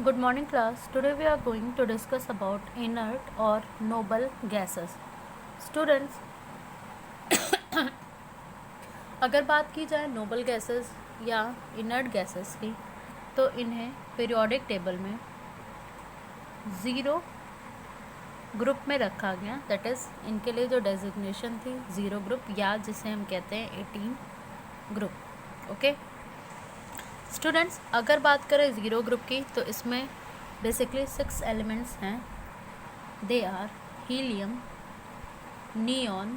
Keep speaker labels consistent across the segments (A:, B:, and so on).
A: Good morning class. Today we are going to discuss about inert or noble gases. Students, अगर बात की जाए noble gases या inert gases की तो इन्हें पीरियोडिक टेबल में ज़ीरो ग्रुप में रखा गया, दैट इज़ इनके लिए जो डेजिग्नेशन थी ज़ीरो ग्रुप या जिसे हम कहते हैं 18 ग्रुप. ओके स्टूडेंट्स, अगर बात करें ज़ीरो ग्रुप की तो इसमें बेसिकली 6 एलिमेंट्स हैं. They are helium, neon,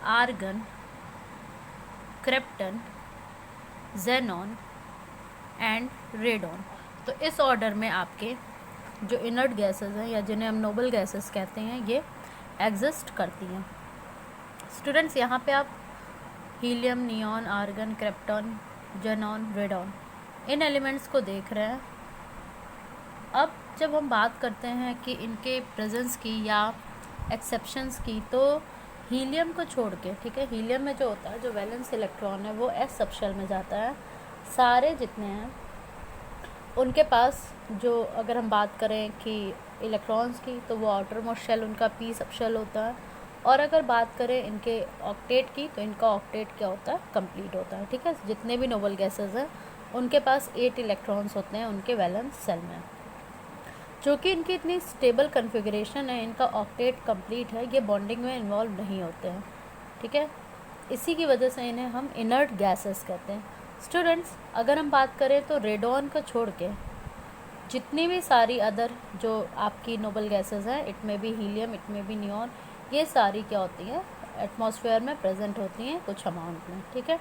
A: argon, krypton, xenon and radon. तो इस ऑर्डर में आपके जो इनर्ट गैसेस हैं या जिन्हें हम नोबल गैसेस कहते हैं ये एग्जिस्ट करती हैं. स्टूडेंट्स, यहाँ पे आप helium, neon, argon, krypton, xenon, radon इन एलिमेंट्स को देख रहे हैं. अब जब हम बात करते हैं कि इनके प्रेजेंस की या एक्सेप्शंस की, तो हीलियम को छोड़ के, ठीक है, हीलियम में जो होता है जो वैलेंस इलेक्ट्रॉन है वो एस सबशेल में जाता है. सारे जितने हैं उनके पास जो, अगर हम बात करें कि इलेक्ट्रॉन्स की, तो वो आउटर मोस्ट शेल उनका पी सबशेल होता है. और अगर बात करें इनके ऑक्टेट की तो इनका ऑक्टेट क्या होता है, कंप्लीट होता है. ठीक है, जितने भी नोबल गैसेस हैं उनके पास 8 इलेक्ट्रॉन्स होते हैं उनके वैलेंस सेल में. जो कि इनकी इतनी स्टेबल कन्फिगरेशन है, इनका ऑक्टेट कंप्लीट है, ये बॉन्डिंग में इन्वॉल्व नहीं होते हैं. ठीक है, इसी की वजह से इन्हें हम इनर्ट गैसेस कहते हैं. स्टूडेंट्स, अगर हम बात करें तो रेडॉन को छोड़ के जितनी भी सारी अदर जो आपकी नोबल गैसेस हैं, इट में भी हीलियम, इट में भी नियॉन, ये सारी क्या होती हैं, एटमॉस्फेयर में प्रेजेंट होती हैं कुछ अमाउंट में. ठीक है,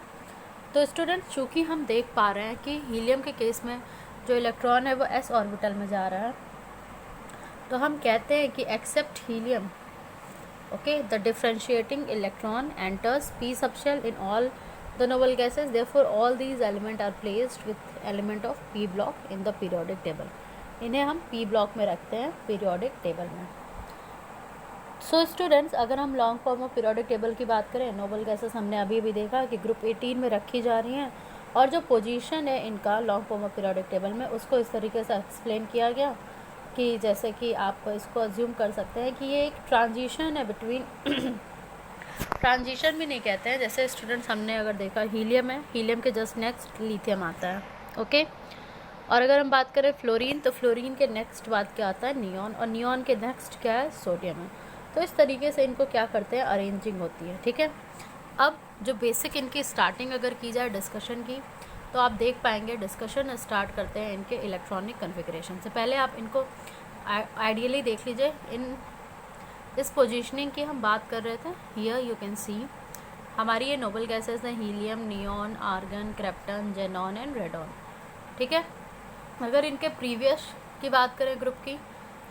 A: तो स्टूडेंट्स, चूँकि हम देख पा रहे हैं कि हीलियम के केस में जो इलेक्ट्रॉन है वो एस ऑर्बिटल में जा रहा है, तो हम कहते हैं कि except helium, okay, the differentiating electron enters P subshell in all the noble gases, therefore all these element are placed with element of P block in the periodic table. इन्हें हम पी ब्लॉक में रखते हैं periodic table में. So students, अगर हम long form of periodic table की बात करें, नोबल गैसेस हमने अभी भी देखा कि ग्रुप 18 में रखी जा रही हैं, और जो पोजीशन है इनका long form of periodic table में उसको इस तरीके से एक्सप्लेन किया गया कि जैसे कि आप इसको अज्यूम कर सकते हैं कि ये एक ट्रांजिशन है बिटवीन ट्रांजिशन भी नहीं कहते हैं, जैसे स्टूडेंट्स हमने अगर देखा हीलियम है, हीलियम के जस्ट नेक्स्ट लिथियम आता है. ओके, और अगर हम बात करें फ्लोरीन, तो फ्लोरीन के नेक्स्ट बाद क्या आता है, नियॉन, और नियॉन के नेक्स्ट क्या है, सोडियम है. तो इस तरीके से इनको क्या करते हैं, अरेंजिंग होती है. ठीक है, अब जो बेसिक इनकी स्टार्टिंग अगर की जाए डिस्कशन की, तो आप देख पाएंगे डिस्कशन स्टार्ट करते हैं इनके इलेक्ट्रॉनिक कन्फिग्रेशन से. पहले आप इनको आइडियली देख लीजिए. इस पोजीशनिंग की हम बात कर रहे थे. हियर यू कैन सी हमारी ये नोबल गैसेस हैं helium, neon, argon, krypton, xenon and radon. ठीक है, अगर इनके प्रीवियस की बात करें ग्रुप की,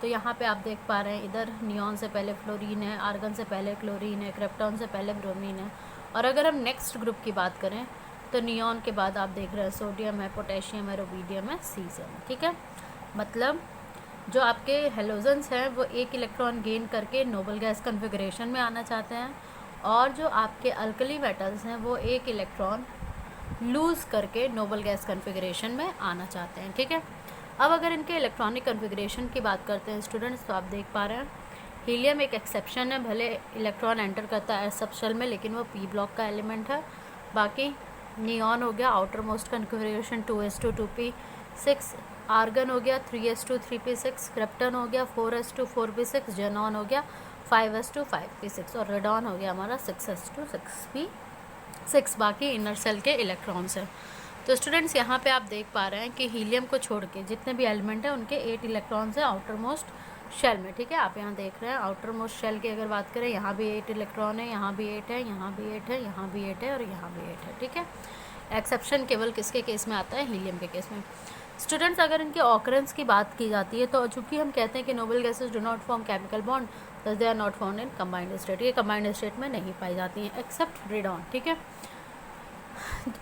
A: तो यहाँ पे आप देख पा रहे हैं इधर नियॉन से पहले फ्लोरीन है, आर्गन से पहले क्लोरीन है, क्रिप्टॉन से पहले ब्रोमीन है. और अगर हम नेक्स्ट ग्रुप की बात करें तो नियॉन के बाद आप देख रहे हैं सोडियम है, पोटेशियम है, रुबीडियम है, सीजियम है. ठीक है, मतलब जो आपके हेलोजन्स हैं वो एक इलेक्ट्रॉन गेन करके नोबल गैस कन्फिग्रेशन में आना चाहते हैं, और जो आपके अल्कली मेटल्स हैं वो एक इलेक्ट्रॉन लूज़ करके नोबल गैस कन्फिग्रेशन में आना चाहते हैं. ठीक है, अब अगर इनके इलेक्ट्रॉनिक कन्फिग्रेशन की बात करते हैं स्टूडेंट्स, तो आप देख पा रहे हैं हीलियम एक एक्सेप्शन है, भले इलेक्ट्रॉन एंटर करता है एस सबशेल में लेकिन वो पी ब्लॉक का एलिमेंट है. बाकी नियॉन हो गया outer most configuration 2s2 2p6, argon हो गया 3s2 3p6, क्रिप्टन हो गया 4s2 4p6, जेनॉन हो गया 5s2 5p6, और रेडॉन हो गया हमारा 6s2 6p6. बाकी इनर सेल के इलेक्ट्रॉन्स हैं. तो स्टूडेंट्स, यहाँ पे आप देख पा रहे हैं कि हीलियम को छोड़ के जितने भी एलिमेंट हैं उनके 8 इलेक्ट्रॉन्स हैं आउटर मोस्ट शेल में. ठीक है, आप यहाँ देख रहे हैं आउटर मोस्ट शेल की अगर बात करें, यहाँ भी 8 इलेक्ट्रॉन है, यहाँ भी 8 है, यहाँ भी 8 है, यहाँ भी 8 है और यहाँ भी 8 है. ठीक है, एक्सेप्शन केवल किसके केस में आता है, हीलियम के केस में. स्टूडेंट्स, अगर इनके ऑकरेंस की बात की जाती है तो चूँकि हम कहते हैं कि noble gases do not form chemical bond, thus they are not found in combined state. ये कंबाइंड स्टेट में नहीं पाई जाती हैं एक्सेप्ट रेडॉन. ठीक है,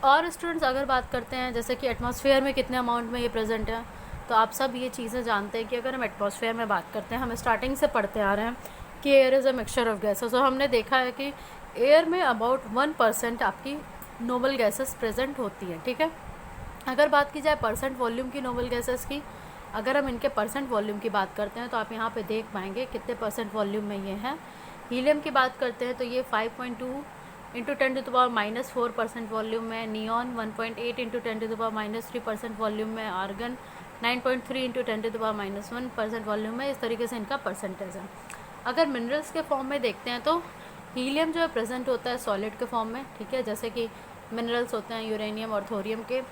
A: और स्टूडेंट्स अगर बात करते हैं जैसे कि एटमॉस्फेयर में कितने अमाउंट में ये प्रेजेंट है, तो आप सब ये चीज़ें जानते हैं कि अगर हम एटमॉस्फेयर में बात करते हैं, हम स्टार्टिंग से पढ़ते आ रहे हैं कि air is a mixture of gases, और हमने देखा है कि एयर में अबाउट 1% आपकी नोबल गैसेस प्रेजेंट होती हैं. ठीक है, अगर बात की जाए परसेंट वॉल्यूम की नोबल गैसेस की, अगर हम इनके परसेंट वॉल्यूम की बात करते हैं तो आप यहाँ पे देख पाएंगे कितने परसेंट वॉल्यूम में ये है। हीलियम की बात करते हैं तो ये 5.2 इंटू 10⁻⁻4% वॉल्यूम में, नियॉन 1.8 इंटू 10⁻⁻3% वॉल्यूम में, आर्गन 9.3 इंटू 10⁻⁻1% वॉल्यूम में। इस तरीके से इनका परसेंटेज है। अगर मिनरल्स के फॉर्म में देखते हैं तो हीलियम जो है प्रेजेंट होता है सॉलिड के फॉर्म में, ठीक है, जैसे कि मिनरल्स होते हैं यूरेनियम और थोरियम के।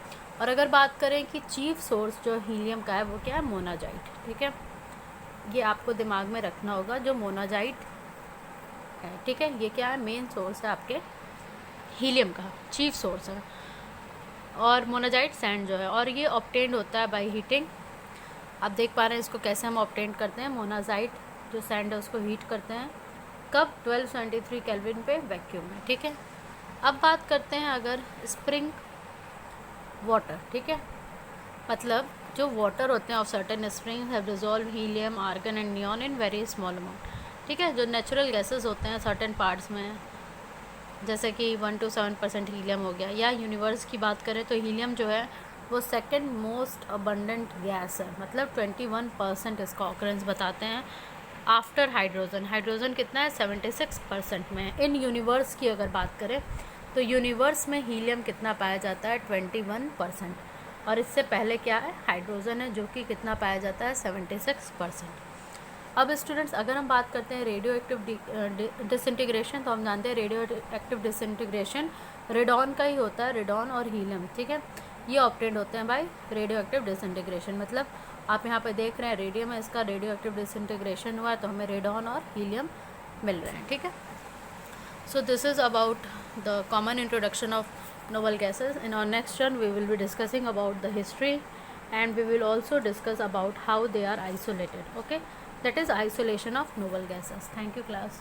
A: और अगर बात करें कि चीफ सोर्स जो हीलियम का है वो क्या है, मोनाजाइट, ठीक है, ये आपको दिमाग में रखना होगा, जो मोनाजाइट है, ठीक है, ये क्या है, मेन सोर्स है आपके हीलियम का, चीफ सोर्स है। और मोनाजाइट सैंड जो है, और ये ऑब्टेन्ड होता है बाय हीटिंग। आप देख पा रहे हैं इसको कैसे हम ऑब्टेन करते हैं, मोनाजाइट जो सैंड है उसको हीट करते हैं, कब, 1273 केल्विन पे वैक्यूम में, ठीक है। अब बात करते हैं अगर स्प्रिंग वाटर, ठीक है, मतलब जो वाटर होते हैं of certain spring have dissolve helium, argon and neon in very small amount, ठीक है, जो नेचुरल गैसेस होते हैं सर्टेन पार्ट्स में, जैसे कि 1 to 7% हीलियम हो गया। या यूनिवर्स की बात करें तो हीलियम जो है वो सेकंड मोस्ट अबंडेंट गैस है, मतलब 21% इसका ऑकरेंस बताते हैं आफ्टर हाइड्रोजन। हाइड्रोजन कितना है, 76% में है। इन यूनिवर्स की अगर बात करें तो यूनिवर्स में हीलियम कितना पाया जाता है, 21%, और इससे पहले क्या है, हाइड्रोजन है, जो कि कितना पाया जाता है, 76%। अब स्टूडेंट्स अगर हम बात करते हैं रेडियो एक्टिव डिसइंटीग्रेशन, तो हम जानते हैं रेडियो एक्टिव डिसइंटीग्रेशन रेडॉन का ही होता है, रेडॉन और हीलियम, ठीक है, ये ऑब्टेन्ड होते हैं बाय रेडियो एक्टिव डिसइंटीग्रेशन। मतलब आप यहाँ पे देख रहे हैं रेडियम है, इसका रेडियो एक्टिव डिसइंटीग्रेशन हुआ है तो हमें रेडॉन और हीलियम मिल रहे हैं, ठीक है। So this is about the common introduction of noble gases. In our next turn we will be discussing about the history, and we will also discuss about how they are isolated, okay, that is isolation of noble gases. Thank you class.